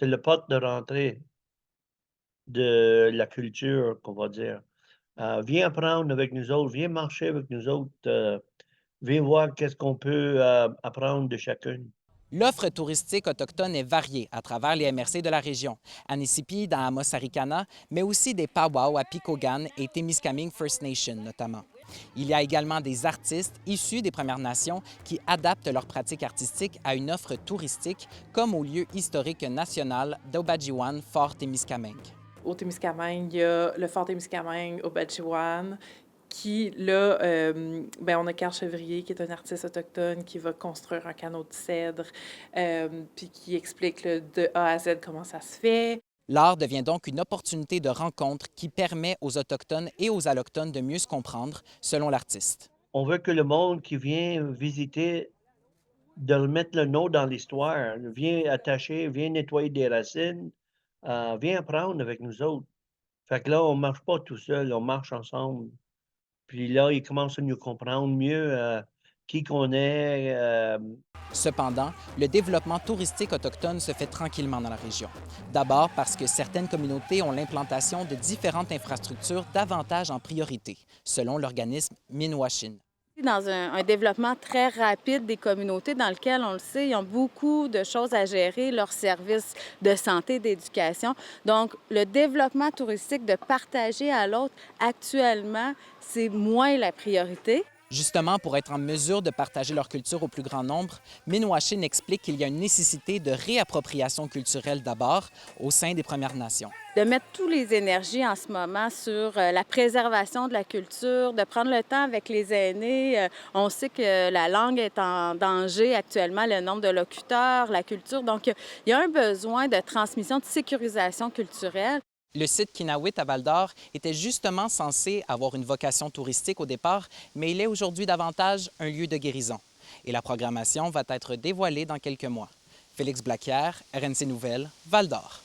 c'est le porte de rentrée de la culture, qu'on va dire. Viens apprendre avec nous autres, viens marcher avec nous autres, viens voir qu'est-ce qu'on peut, apprendre de chacune. L'offre touristique autochtone est variée à travers les MRC de la région, Anisipi dans Amos-Arikana, mais aussi des powwows à Picogan et Témiscamingue First Nation notamment. Il y a également des artistes issus des Premières Nations qui adaptent leurs pratiques artistiques à une offre touristique, comme au lieu historique national d'Obadjiwan, Fort Témiscamingue. Au Témiscamingue, il y a le Fort Témiscamingue, au Batchiwan, qui, là, ben, on a Carl Chevrier, qui est un artiste autochtone, qui va construire un canot de cèdre, puis qui explique là, de A à Z comment ça se fait. L'art devient donc une opportunité de rencontre qui permet aux Autochtones et aux Allochtones de mieux se comprendre, selon l'artiste. On veut que le monde qui vient visiter, de remettre le nom dans l'histoire. Viens attacher, viens nettoyer des racines, viens apprendre avec nous autres. Fait que là, on marche pas tout seul, on marche ensemble. Puis là, ils commencent à nous comprendre mieux, qui qu'on est, Cependant, le développement touristique autochtone se fait tranquillement dans la région. D'abord parce que certaines communautés ont l'implantation de différentes infrastructures davantage en priorité, selon l'organisme Minwashin. Dans un développement très rapide des communautés dans lequel, on le sait, ils ont beaucoup de choses à gérer, leurs services de santé, d'éducation. Donc, le développement touristique de partager à l'autre, actuellement, c'est moins la priorité. Justement, pour être en mesure de partager leur culture au plus grand nombre, Minwashin explique qu'il y a une nécessité de réappropriation culturelle d'abord au sein des Premières Nations. De mettre toutes les énergies en ce moment sur la préservation de la culture, de prendre le temps avec les aînés. On sait que la langue est en danger actuellement, le nombre de locuteurs, la culture. Donc, il y a un besoin de transmission, de sécurisation culturelle. Le site Kinawit à Val-d'Or était justement censé avoir une vocation touristique au départ, mais il est aujourd'hui davantage un lieu de guérison. Et la programmation va être dévoilée dans quelques mois. Félix Blaquière, RNC Nouvelles, Val-d'Or.